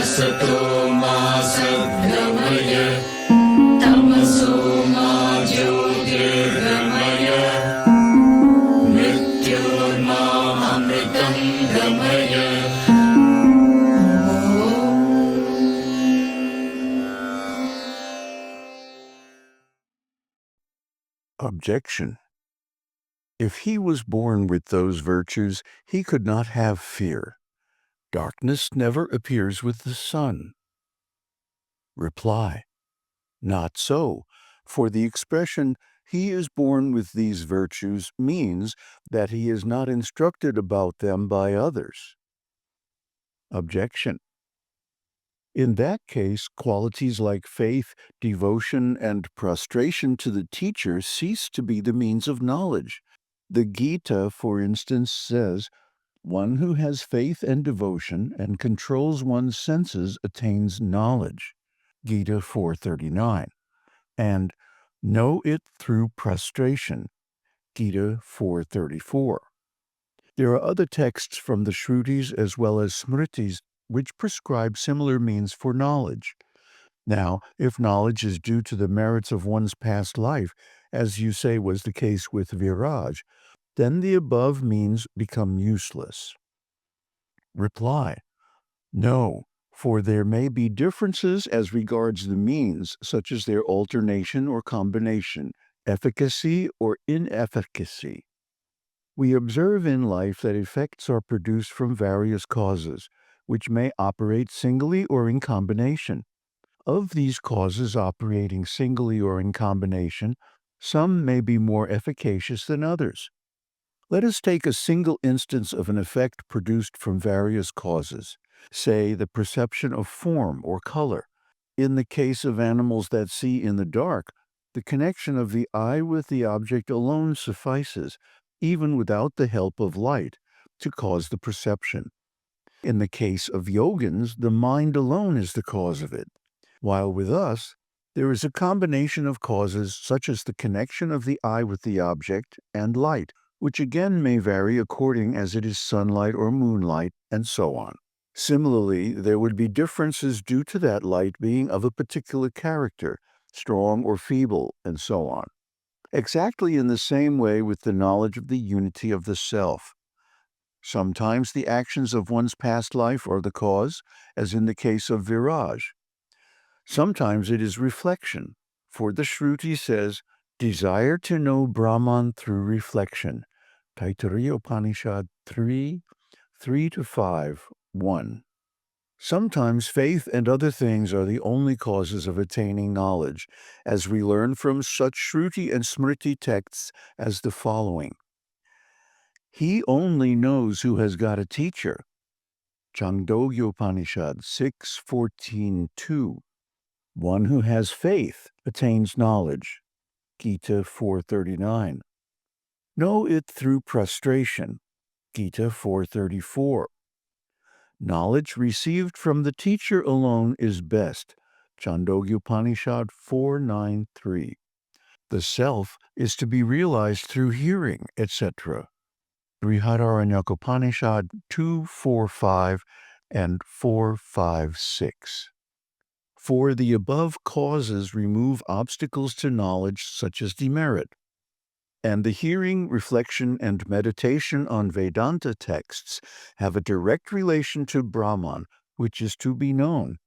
Asato ma sadgamaya, tamaso ma jyotirgamaya, mrityorma amritam gamaya. Objection. If he was born with those virtues, he could not have fear. Darkness never appears with the sun. Reply. Not so, for the expression, he is born with these virtues, means that he is not instructed about them by others. Objection. In that case, qualities like faith, devotion, and prostration to the teacher cease to be the means of knowledge. The Gita, for instance, says, "One who has faith and devotion and controls one's senses attains knowledge." Gita 4:39. And know it through prostration. Gita 4:34. There are other texts from the Śrutis as well as Smṛtis which prescribe similar means for knowledge. Now, if knowledge is due to the merits of one's past life, as you say was the case with Virāj, then the above means become useless. Reply. No, for there may be differences as regards the means, such as their alternation or combination, efficacy or inefficacy. We observe in life that effects are produced from various causes, which may operate singly or in combination. Of these causes operating singly or in combination, some may be more efficacious than others. Let us take a single instance of an effect produced from various causes, say the perception of form or color. In the case of animals that see in the dark, the connection of the eye with the object alone suffices, even without the help of light, to cause the perception. In the case of Yogins, the mind alone is the cause of it, while with us, there is a combination of causes such as the connection of the eye with the object and light, which again may vary according as it is sunlight or moonlight, and so on. Similarly, there would be differences due to that light being of a particular character, strong or feeble, and so on. Exactly in the same way with the knowledge of the unity of the self. Sometimes the actions of one's past life are the cause, as in the case of Virāj. Sometimes it is reflection, for the Śruti says, "Desire to know Brahman through reflection." Taittiriya Upanishad 3:3-5, 1. Sometimes faith and other things are the only causes of attaining knowledge, as we learn from such Śruti and Smṛti texts as the following. He only knows who has got a teacher. Chandogya Upanishad 6:14-2. One who has faith attains knowledge. Gita 4:39. Know it through prostration. Gita 4:34. Knowledge received from the teacher alone is best. Chandogya Upanishad 4:9-3. The self is to be realized through hearing, etc. Yakopanis 2:4-5 and 4:5-6. For the above causes remove obstacles to knowledge such as demerit, and the hearing, reflection, and meditation on Vedanta texts have a direct relation to Brahman, which is to be known,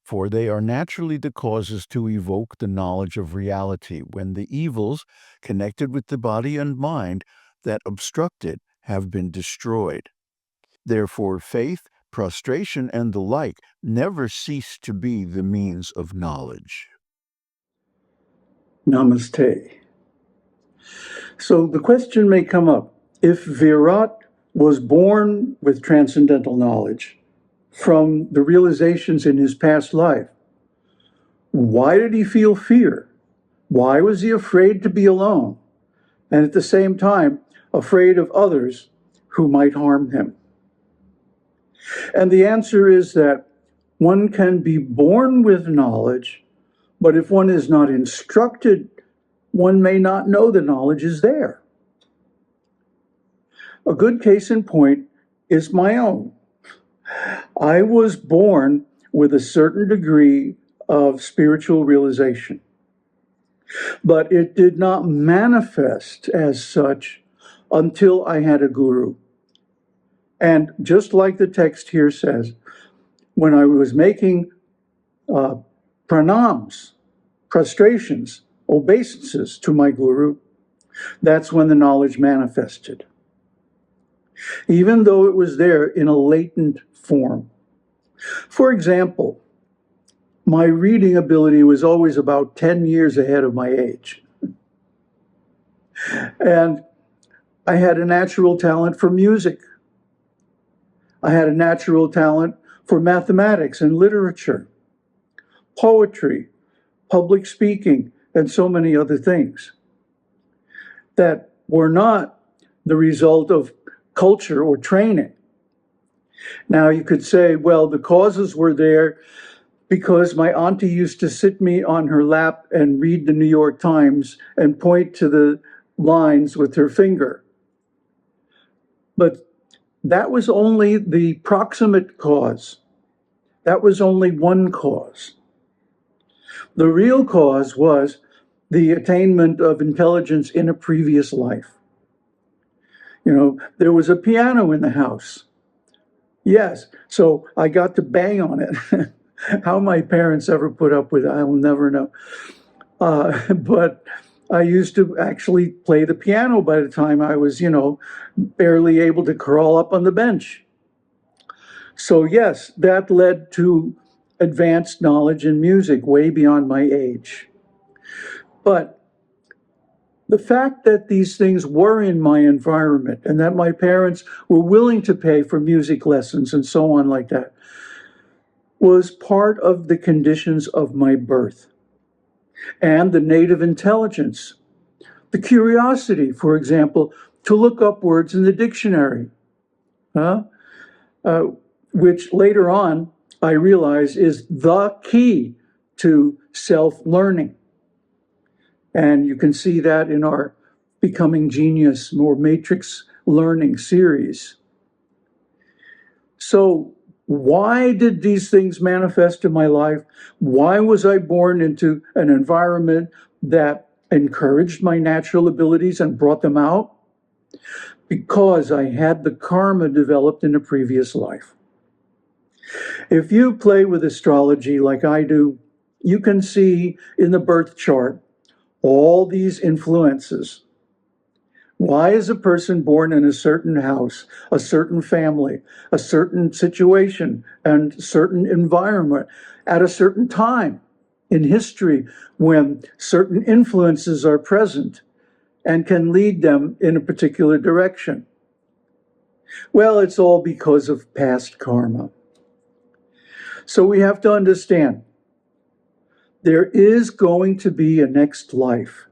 for they are naturally the causes to evoke the knowledge of reality when the evils connected with the body and mind that obstruct it have been destroyed. Therefore, faith, prostration, and the like never cease to be the means of knowledge. Namaste. So the question may come up, if Virāt was born with transcendental knowledge from the realizations in his past life, why did he feel fear? Why was he afraid to be alone? And at the same time, afraid of others who might harm him? And the answer is that one can be born with knowledge, but if one is not instructed, one may not know the knowledge is there. A good case in point is my own. I was born with a certain degree of spiritual realization. But it did not manifest as such until I had a guru. And just like the text here says, when I was making pranams, prostrations, obeisances to my guru, that's when the knowledge manifested. Even though it was there in a latent form. For example, my reading ability was always about 10 years ahead of my age. And I had a natural talent for music. I had a natural talent for mathematics and literature, poetry, public speaking, and so many other things that were not the result of culture or training. Now you could say, well, the causes were there because my auntie used to sit me on her lap and read the New York Times and point to the lines with her finger. But that was only the proximate cause. That was only one cause. The real cause was the attainment of intelligence in a previous life. You know, there was a piano in the house. Yes, so I got to bang on it. How my parents ever put up with it, I will never know. But I used to actually play the piano by the time I was, barely able to crawl up on the bench. So yes, that led to advanced knowledge in music way beyond my age. But the fact that these things were in my environment and that my parents were willing to pay for music lessons and so on like that was part of the conditions of my birth. And the native intelligence, the curiosity, for example, to look up words in the dictionary, which later on I realize is the key to self-learning. And you can see that in our Becoming Genius, more matrix learning series. So why did these things manifest in my life? Why was I born into an environment that encouraged my natural abilities and brought them out? Because I had the karma developed in a previous life. If you play with astrology like I do, you can see in the birth chart all these influences. Why is a person born in a certain house, a certain family, a certain situation, and certain environment at a certain time in history when certain influences are present and can lead them in a particular direction? Well, it's all because of past karma. So we have to understand there is going to be a next life.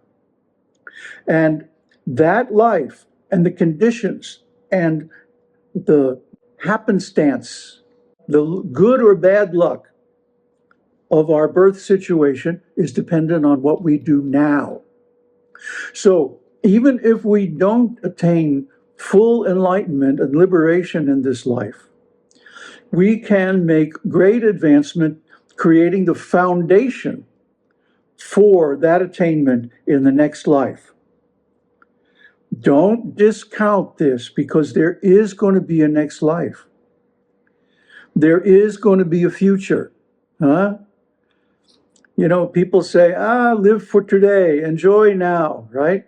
And that life and the conditions and the happenstance, the good or bad luck of our birth situation is dependent on what we do now. So even if we don't attain full enlightenment and liberation in this life, we can make great advancement creating the foundation for that attainment in the next life. Don't discount this because there is going to be a next life. There is going to be a future. People say, live for today, enjoy now, right?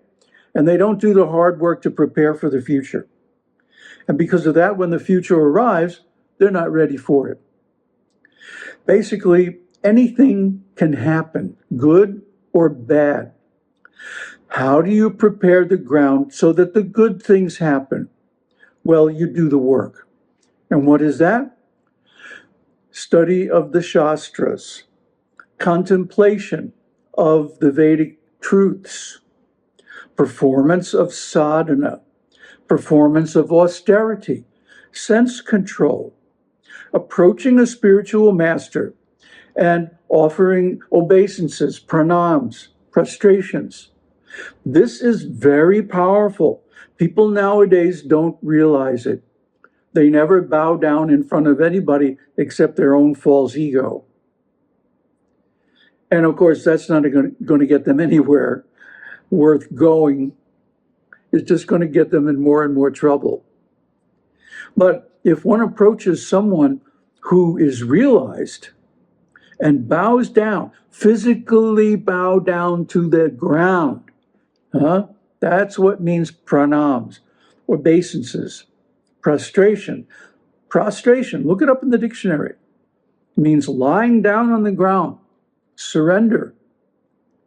And they don't do the hard work to prepare for the future. And because of that, when the future arrives, they're not ready for it. Basically, anything can happen, good or bad. How do you prepare the ground so that the good things happen? Well, you do the work. And what is that? Study of the Shastras, contemplation of the Vedic truths, performance of sadhana, performance of austerity, sense control, approaching a spiritual master and offering obeisances, pranams, prostrations. This is very powerful. People nowadays don't realize it. They never bow down in front of anybody except their own false ego. And of course, that's not going to get them anywhere worth going. It's just going to get them in more and more trouble. But if one approaches someone who is realized and bows down, physically bow down to the ground, that's what means pranams or obeisances. Prostration. Prostration, look it up in the dictionary. It means lying down on the ground, surrender,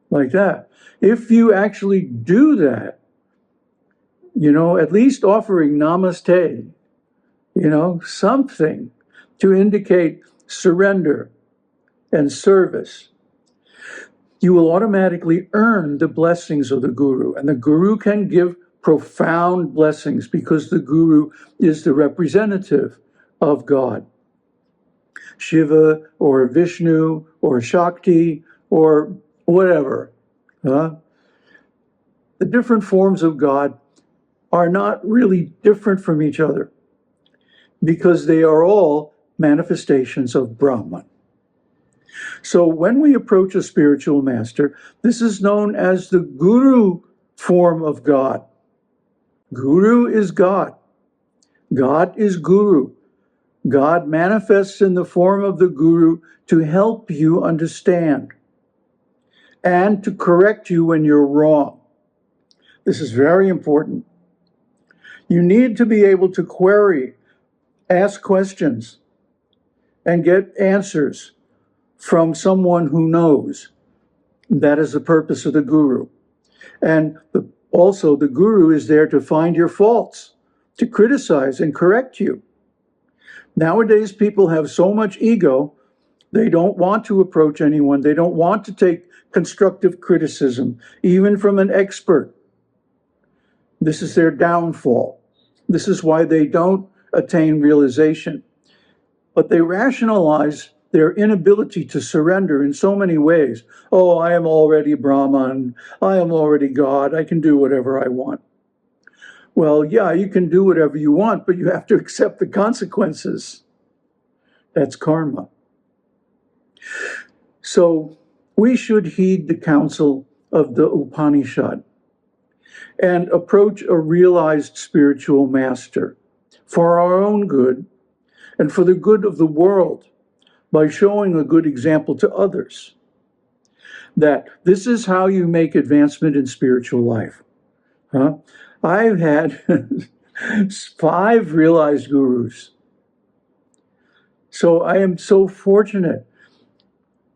like that. If you actually do that, at least offering namaste, something to indicate surrender and service, you will automatically earn the blessings of the Guru. And the Guru can give profound blessings because the Guru is the representative of God. Shiva or Vishnu or Shakti or whatever. The different forms of God are not really different from each other because they are all manifestations of Brahman. So when we approach a spiritual master, this is known as the Guru form of God. Guru is God. God is Guru. God manifests in the form of the Guru to help you understand and to correct you when you're wrong. This is very important. You need to be able to query, ask questions, and get answers from someone who knows. That is the purpose of the Guru. And also the Guru is there to find your faults, to criticize and correct you. Nowadays, people have so much ego, they don't want to approach anyone. They don't want to take constructive criticism, even from an expert. This is their downfall. This is why they don't attain realization. But they rationalize their inability to surrender in so many ways. Oh, I am already Brahman. I am already God. I can do whatever I want. Well, yeah, you can do whatever you want, but you have to accept the consequences. That's karma. So we should heed the counsel of the Upanishad and approach a realized spiritual master for our own good and for the good of the world by showing a good example to others. That this is how you make advancement in spiritual life. I've had 5 realized gurus. So I am so fortunate.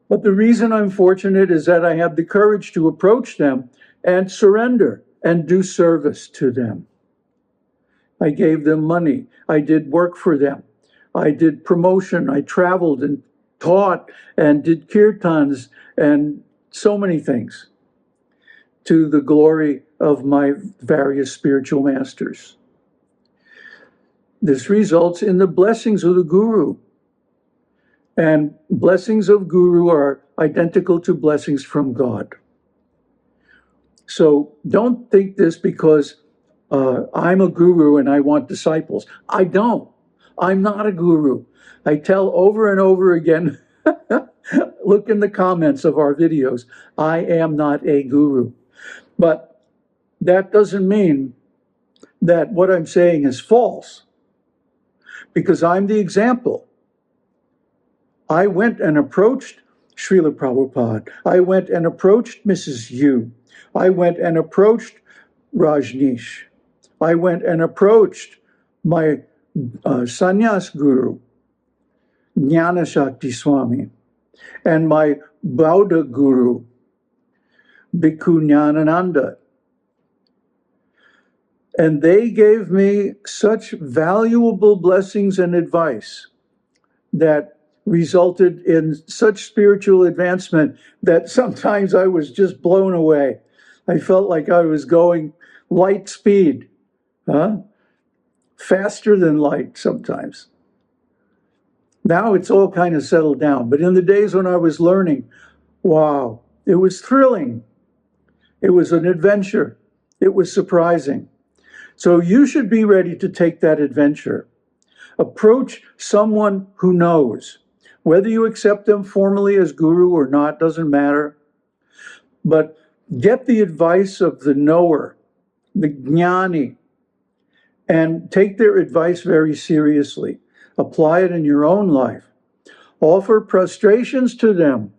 But the reason I'm fortunate is that I have the courage to approach them and surrender and do service to them. I gave them money. I did work for them. I did promotion. I traveled and taught and did kirtans and so many things to the glory of my various spiritual masters. This results in the blessings of the Guru. And blessings of Guru are identical to blessings from God. So don't think this because I'm a guru and I want disciples. I don't. I'm not a guru. I tell over and over again, look in the comments of our videos, I am not a guru. But that doesn't mean that what I'm saying is false, because I'm the example. I went and approached Srila Prabhupada. I went and approached Mrs. Yu. I went and approached Rajneesh. I went and approached my sannyas guru, Jnana Shakti Swami, and my Bauddha guru, Bhikkhu Jnanananda. And they gave me such valuable blessings and advice that resulted in such spiritual advancement that sometimes I was just blown away. I felt like I was going light speed, faster than light sometimes. Now it's all kind of settled down. But in the days when I was learning, wow, it was thrilling. It was an adventure. It was surprising. So you should be ready to take that adventure. Approach someone who knows. Whether you accept them formally as guru or not doesn't matter, but get the advice of the knower, the jnani, and take their advice very seriously. Apply it in your own life. Offer prostrations to them,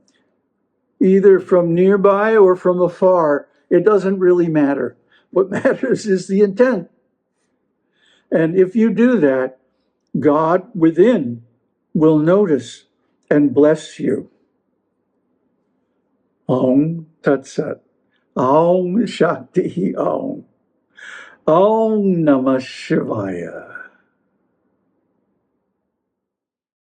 either from nearby or from afar. It doesn't really matter. What matters is the intent. And if you do that, God within will notice and bless you. Om Tat Sat. Om Shakti Om. Om Namah Shivaya.